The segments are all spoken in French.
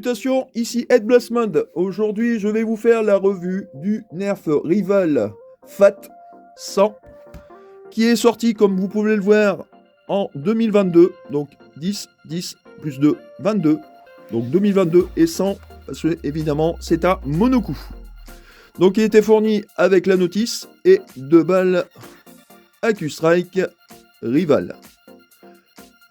Salutations, ici Ed Blastmond. Aujourd'hui, je vais vous faire la revue du Nerf Rival Fat 100 qui est sorti, comme vous pouvez le voir, en 2022. Donc 10, 10 plus 2, 22. Donc 2022 et 100, parce que évidemment, c'est un monocoup. Donc il était fourni avec la notice et 2 balles AccuStrike Rival.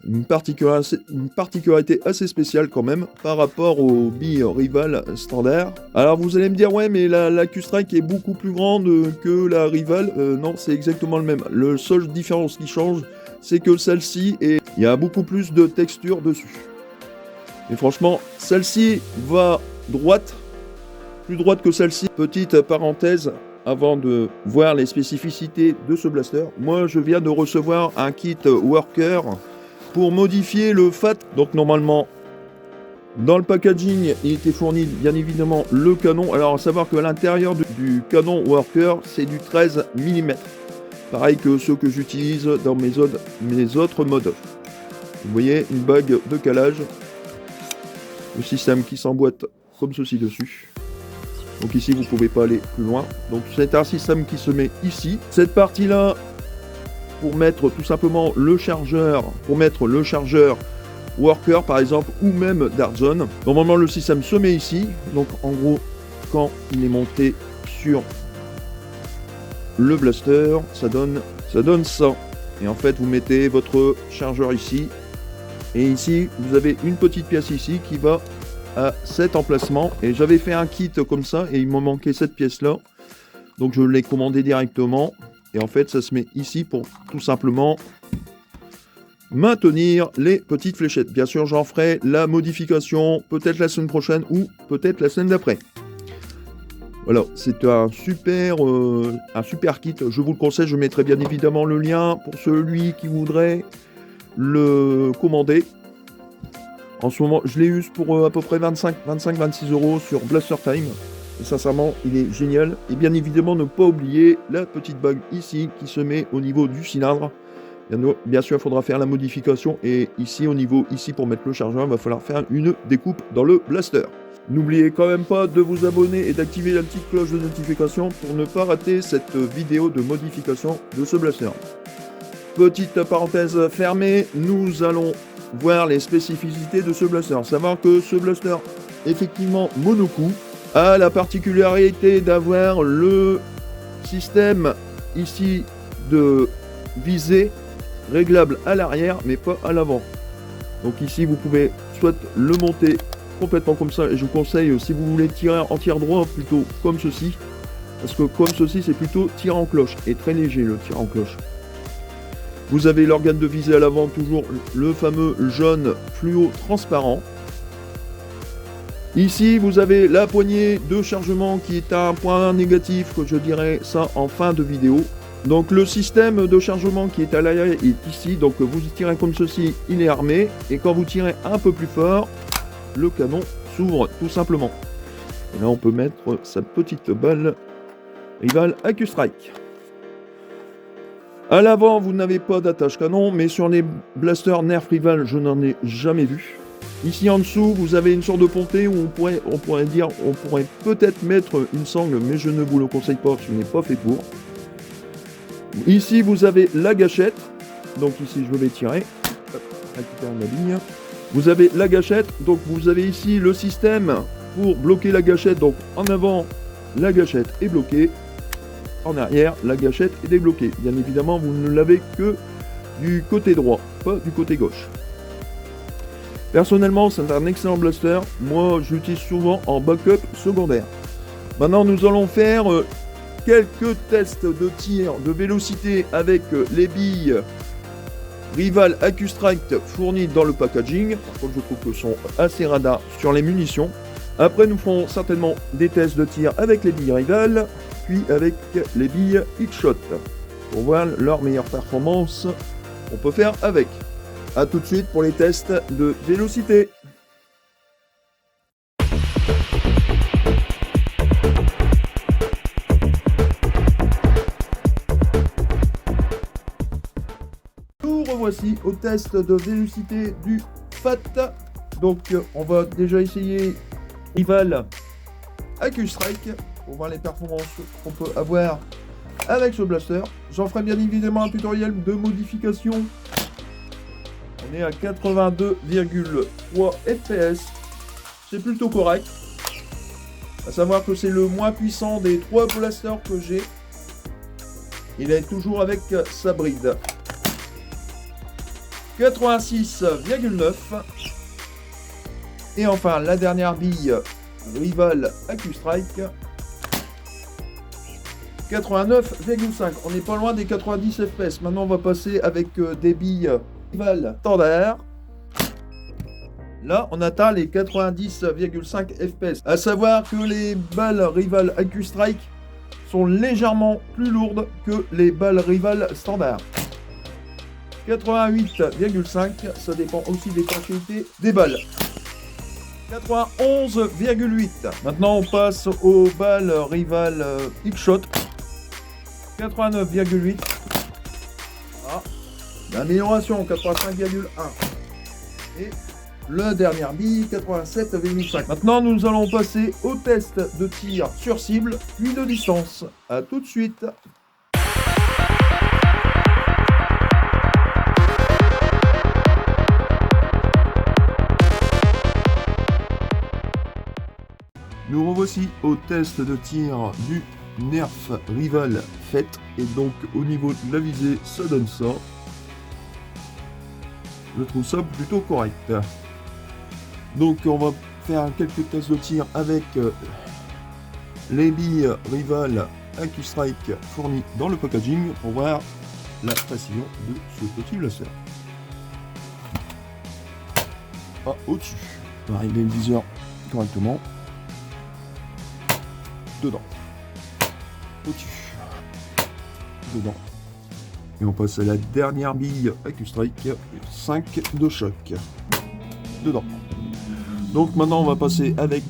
Une particularité assez spéciale quand même par rapport aux billes Rival standard. Alors vous allez me dire, ouais, mais la AccuStrike est beaucoup plus grande que la Rival. Non, c'est exactement le même. Le seule différence qui change, c'est que celle-ci, il y a beaucoup plus de texture dessus. Et franchement, celle-ci va droite, plus droite que celle-ci. Petite parenthèse, avant de voir les spécificités de ce blaster, moi je viens de recevoir un kit worker pour modifier le FAT. Donc normalement, dans le packaging, il était fourni bien évidemment le canon. Alors à savoir qu'à l'intérieur du canon worker, c'est du 13 mm. Pareil que ceux que j'utilise dans mes autres modes. Vous voyez, une bague de calage. Le système qui s'emboîte comme ceci dessus. Donc ici, vous ne pouvez pas aller plus loin. Donc c'est un système qui se met ici. Cette partie-là, pour mettre tout simplement le chargeur, worker par exemple, ou même Dartzone. Normalement, le système se met ici. Donc en gros, quand il est monté sur le blaster, ça donne ça. Et en fait, vous mettez votre chargeur ici. Et ici, vous avez une petite pièce ici qui va à cet emplacement. Et j'avais fait un kit comme ça et il me manquait cette pièce-là. Donc je l'ai commandé directement. Et en fait, ça se met ici pour tout simplement maintenir les petites fléchettes. Bien sûr, j'en ferai la modification peut-être la semaine prochaine ou peut-être la semaine d'après. Voilà, c'est un super kit. Je vous le conseille. Je mettrai bien évidemment le lien pour celui qui voudrait le commander. En ce moment, je l'ai eu pour à peu près 25-26 € sur Blaster Time. Et sincèrement, il est génial. Et bien évidemment, ne pas oublier la petite bague ici qui se met au niveau du cylindre. Bien sûr, il faudra faire la modification. Et ici, au niveau, ici pour mettre le chargeur, il va falloir faire une découpe dans le blaster. N'oubliez quand même pas de vous abonner et d'activer la petite cloche de notification pour ne pas rater cette vidéo de modification de ce blaster. Petite parenthèse fermée, nous allons voir les spécificités de ce blaster. Savoir que ce blaster, effectivement monocoup, a la particularité d'avoir le système ici de visée réglable à l'arrière mais pas à l'avant. Donc ici vous pouvez soit le monter complètement comme ça, et je vous conseille si vous voulez tirer en tir droit plutôt comme ceci, parce que comme ceci c'est plutôt tir en cloche et très léger le tir en cloche. Vous avez l'organe de visée à l'avant, toujours le fameux jaune fluo transparent. Ici, vous avez la poignée de chargement qui est un point négatif, que je dirais ça en fin de vidéo. Donc le système de chargement qui est à l'arrière est ici, donc vous tirez comme ceci, il est armé. Et quand vous tirez un peu plus fort, le canon s'ouvre tout simplement. Et là, on peut mettre sa petite balle Rival AccuStrike. À l'avant, vous n'avez pas d'attache canon, mais sur les blasters Nerf Rival, je n'en ai jamais vu. Ici en dessous, vous avez une sorte de pontée où on pourrait peut-être mettre une sangle, mais je ne vous le conseille pas, ce n'est pas fait pour. Ici, vous avez la gâchette. Donc ici, je vais tirer. Hop, récupérer ma ligne. Vous avez la gâchette. Donc vous avez ici le système pour bloquer la gâchette. Donc en avant, la gâchette est bloquée. En arrière, la gâchette est débloquée. Bien évidemment, vous ne l'avez que du côté droit, pas du côté gauche. Personnellement, c'est un excellent blaster. Moi, j'utilise souvent en backup secondaire. Maintenant, nous allons faire quelques tests de tir de vélocité avec les billes Rival AccuStrike fournies dans le packaging. Par contre, je trouve que sont assez radars sur les munitions. Après, nous ferons certainement des tests de tir avec les billes Rival, puis avec les billes Hitshot, pour voir leur meilleure performance qu'on peut faire avec. A tout de suite pour les tests de vélocité. Nous revoici au test de vélocité du FAT Donc on va déjà essayer Rival AccuStrike pour voir les performances qu'on peut avoir avec ce blaster. J'en ferai bien évidemment un tutoriel de modification. On est à 82,3 FPS. C'est plutôt correct. À savoir que c'est le moins puissant des 3 blasters que j'ai. Il est toujours avec sa bride. 86,9. Et enfin la dernière bille Rival AccuStrike. 89,5. On n'est pas loin des 90 FPS. Maintenant on va passer avec des billes Rival standard. Là on atteint les 90,5 FPS. À savoir que les balles Rival AccuStrike sont légèrement plus lourdes que les balles Rival standard. 88,5, ça dépend aussi des étanchéité des balles. 91,8. Maintenant on passe aux balles Rival X-Shot. 89,8. Ah, l'amélioration 85,1. Et la dernière bille 87,5. Maintenant nous allons passer au test de tir sur cible puis de distance. A tout de suite. Nous revoici au test de tir du Nerf Rival FET. Et donc au niveau de la visée, ça donne ça. Je trouve ça plutôt correct. Donc on va faire quelques tests de tir avec les billes Rival AccuStrike fournies dans le packaging pour voir la précision de ce petit blaster. Ah, au-dessus. On va régler le viseur correctement. Dedans. Au-dessus. Dedans. Et on passe à la dernière bille AccuStrike 5 de choc. Dedans. Donc maintenant on va passer avec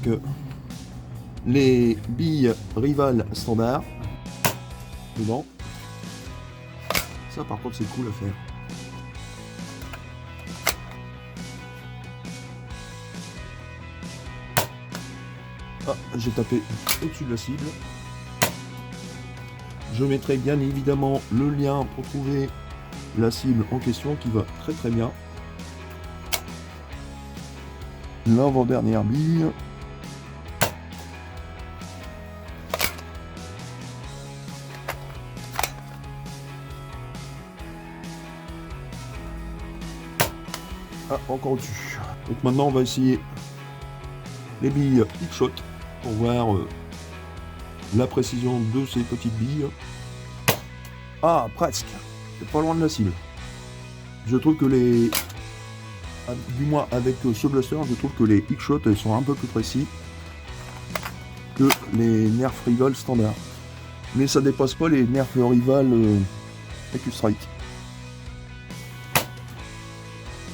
les billes Rival standard. Dedans. Ça par contre c'est cool à faire. Ah, j'ai tapé au-dessus de la cible. Je mettrai bien évidemment le lien pour trouver la cible en question qui va très très bien. L'avant-dernière bille. Ah, encore au-dessus. Donc maintenant on va essayer les billes X-Shot pour voir la précision de ces petites billes. Ah, presque. C'est pas loin de la cible. Je trouve que les... Du moins avec ce blaster, je trouve que les X-Shot sont un peu plus précis que les Nerf Rival standard. Mais ça dépasse pas les Nerf Rival AccuStrike.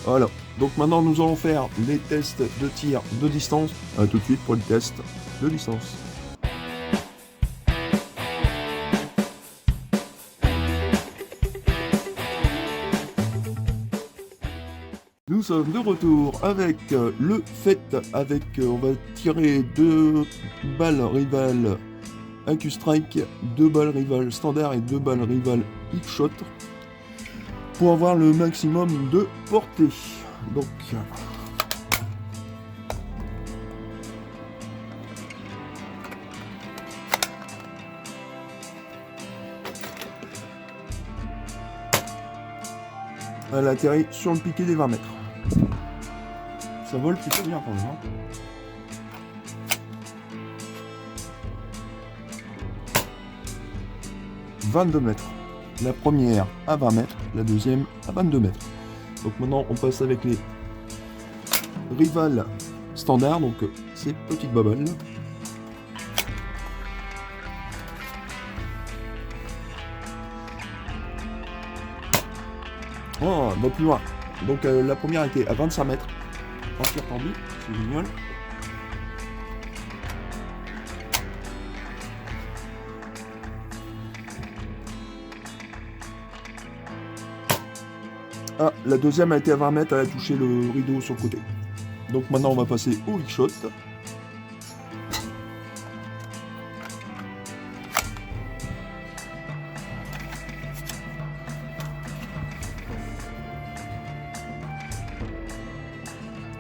Voilà. Donc maintenant nous allons faire les tests de tir de distance. A tout de suite pour le test de distance. Nous sommes de retour avec le FET, avec on va tirer 2 balles Rival AccuStrike, 2 balles Rival standard et 2 balles Rival X-Shot pour avoir le maximum de portée. Donc elle atterrit sur le piqué des 20 mètres. Ça vole plutôt bien quand même. Hein. « 22 mètres. La première à 20 mètres, la deuxième à 22 mètres. Donc maintenant on passe avec les Rival standard, donc ces petites babales. Oh, on va plus loin. Donc la première était à 25 mètres. En tir tendu, c'est génial. Ah, la deuxième a été à 20 mètres, elle a touché le rideau sur le côté. Donc maintenant on va passer au X-Shot.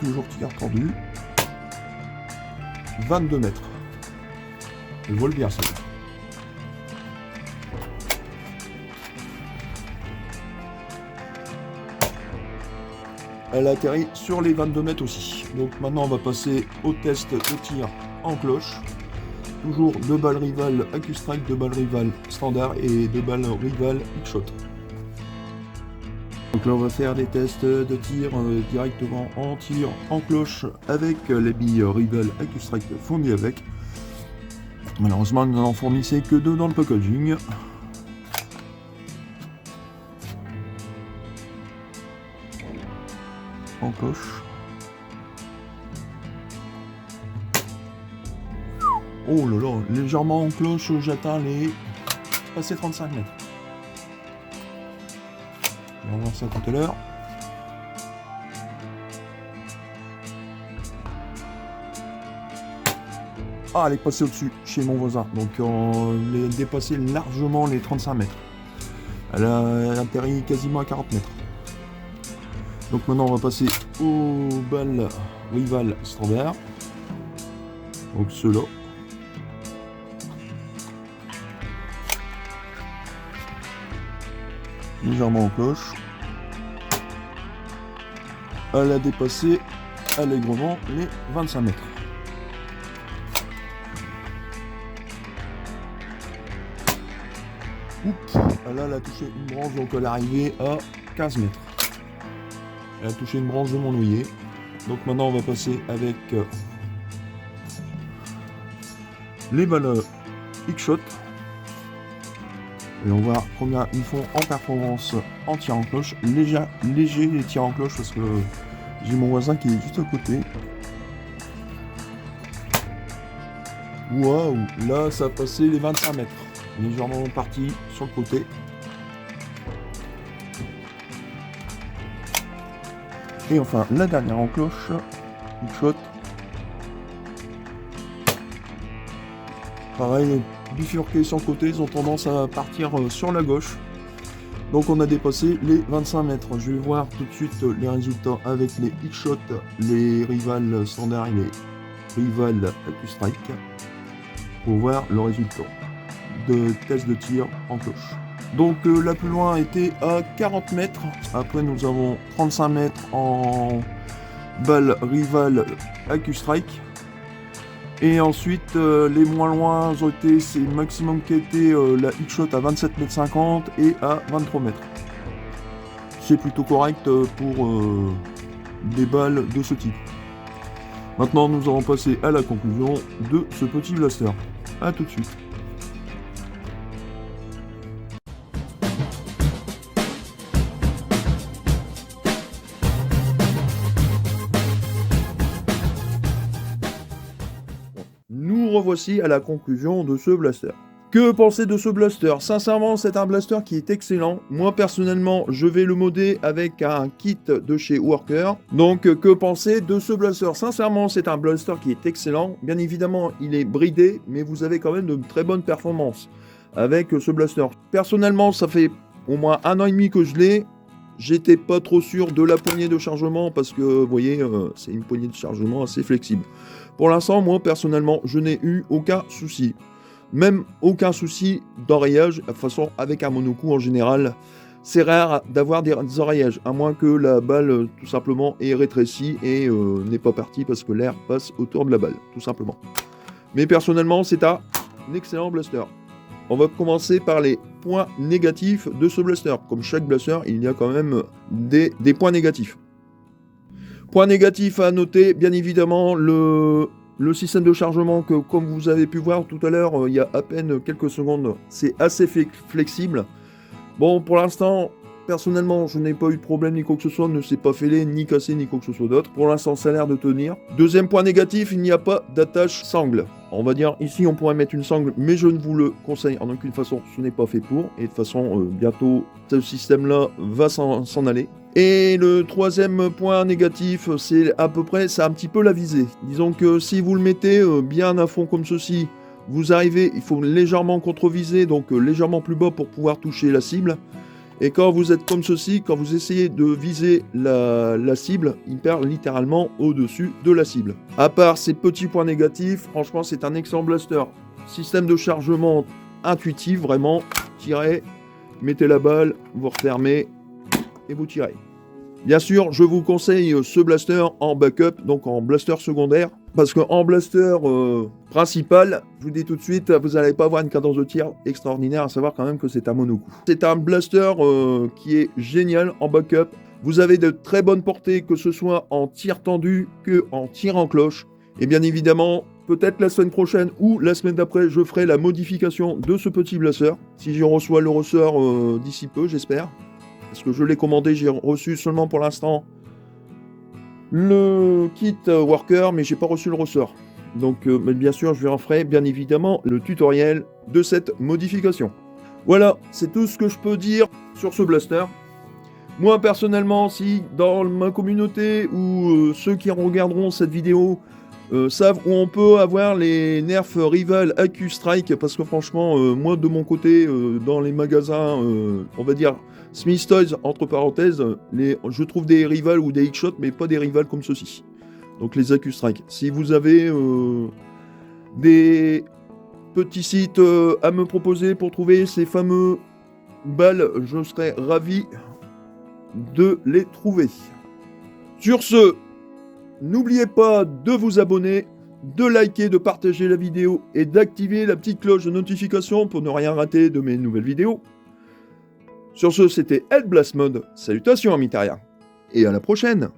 Toujours tir tordu. 22 mètres. Je vole bien ça. Elle atterrit sur les 22 mètres aussi. Donc maintenant on va passer au test de tir en cloche. Toujours 2 balles rival AccuStrike, 2 balles rival standard et 2 balles rival X-Shot. Donc là on va faire des tests de tir directement en tir en cloche avec les billes rival AccuStrike fournies avec. Malheureusement nous n'en fournissait que 2 dans le packaging. En cloche. Oh là là, légèrement en cloche, j'atteins les... passer 35 mètres. On va voir ça tout à l'heure. Ah, elle est passée au-dessus, chez mon voisin. Donc, elle a dépassé largement les 35 mètres. Elle a atterri quasiment à 40 mètres. Donc maintenant, on va passer aux balles rival standard. Donc ceux-là. Légèrement en cloche. Elle a dépassé allègrement les 25 mètres. Oups, là elle a touché une branche, donc elle est arrivée à 15 mètres. Elle a touché une branche de mon nouillet. Donc maintenant on va passer avec les balles X-Shot. Et on va voir combien ils font en performance en tir en cloche. Léger les tirs en cloche parce que j'ai mon voisin qui est juste à côté. Waouh, là ça a passé les 25 mètres. Légèrement parti sur le côté. Et enfin la dernière en cloche, X-Shot. Pareil, bifurqué sur le côté, ils ont tendance à partir sur la gauche. Donc on a dépassé les 25 mètres. Je vais voir tout de suite les résultats avec les X-Shot, les rival standard et les rival AccuStrike pour voir le résultat de test de tir en cloche. Donc la plus loin était à 40 mètres. Après nous avons 35 mètres en balle rival AccuStrike. Et ensuite, les moins loin ont été, c'est le maximum qui a été la X-Shot à 27,50 m et à 23 mètres. C'est plutôt correct pour des balles de ce type. Maintenant, nous allons passer à la conclusion de ce petit blaster. A tout de suite. Nous revoici à la conclusion de ce blaster. Que penser de ce blaster? Sincèrement, c'est un blaster qui est excellent. Moi, personnellement, je vais le modder avec un kit de chez Worker. Donc, que penser de ce blaster? Sincèrement, c'est un blaster qui est excellent. Bien évidemment, il est bridé, mais vous avez quand même de très bonnes performances avec ce blaster. Personnellement, ça fait au moins 1 an et demi que je l'ai. J'étais pas trop sûr de la poignée de chargement parce que, vous voyez, c'est une poignée de chargement assez flexible. Pour l'instant, moi, personnellement, je n'ai eu aucun souci. Même aucun souci d'oreillage. De toute façon, avec un monocoup en général, c'est rare d'avoir des oreillages, à moins que la balle, tout simplement, est rétrécie et n'est pas partie parce que l'air passe autour de la balle, tout simplement. Mais personnellement, c'est un excellent blaster. On va commencer par les points négatifs de ce blaster. Comme chaque blaster, il y a quand même des points négatifs. Point négatif à noter, bien évidemment, le système de chargement que, comme vous avez pu voir tout à l'heure, il y a à peine quelques secondes, c'est assez flexible. Bon, pour l'instant, personnellement, je n'ai pas eu de problème ni quoi que ce soit, ne s'est pas fêlé, ni cassé, ni quoi que ce soit d'autre. Pour l'instant, ça a l'air de tenir. Deuxième point négatif, il n'y a pas d'attache sangle. On va dire, ici, on pourrait mettre une sangle, mais je ne vous le conseille en aucune façon, ce n'est pas fait pour. Et de toute façon, bientôt, ce système-là va s'en aller. Et le troisième point négatif, c'est un petit peu la visée. Disons que si vous le mettez bien à fond comme ceci, vous arrivez, il faut légèrement contre-viser, donc légèrement plus bas pour pouvoir toucher la cible. Et quand vous êtes comme ceci, quand vous essayez de viser la cible, il perd littéralement au-dessus de la cible. À part ces petits points négatifs, franchement c'est un excellent blaster. Système de chargement intuitif, vraiment, tirez, mettez la balle, vous refermez et vous tirez. Bien sûr, je vous conseille ce blaster en backup, donc en blaster secondaire, parce qu'en blaster principal, je vous dis tout de suite, vous n'allez pas avoir une cadence de tir extraordinaire, à savoir quand même que c'est un monocoup. C'est un blaster qui est génial en backup. Vous avez de très bonnes portées, que ce soit en tir tendu que en tir en cloche. Et bien évidemment, peut-être la semaine prochaine ou la semaine d'après, je ferai la modification de ce petit blaster. Si je reçois le ressort d'ici peu, j'espère. Parce que je l'ai commandé, j'ai reçu seulement pour l'instant le kit worker, mais j'ai pas reçu le ressort. Donc mais bien sûr, je en ferai bien évidemment le tutoriel de cette modification. Voilà, c'est tout ce que je peux dire sur ce blaster. Moi personnellement, si dans ma communauté ou ceux qui regarderont cette vidéo savent où on peut avoir les Nerf Rival AccuStrike, parce que franchement, moi de mon côté, dans les magasins, on va dire Smith Toys, entre parenthèses, je trouve des Rival ou des X-Shot, mais pas des Rival comme ceci. Donc les AccuStrike. Si vous avez des petits sites à me proposer pour trouver ces fameux balles, je serais ravi de les trouver. Sur ce, n'oubliez pas de vous abonner, de liker, de partager la vidéo et d'activer la petite cloche de notification pour ne rien rater de mes nouvelles vidéos. Sur ce, c'était Blast Mode. Salutations amis terriens et à la prochaine.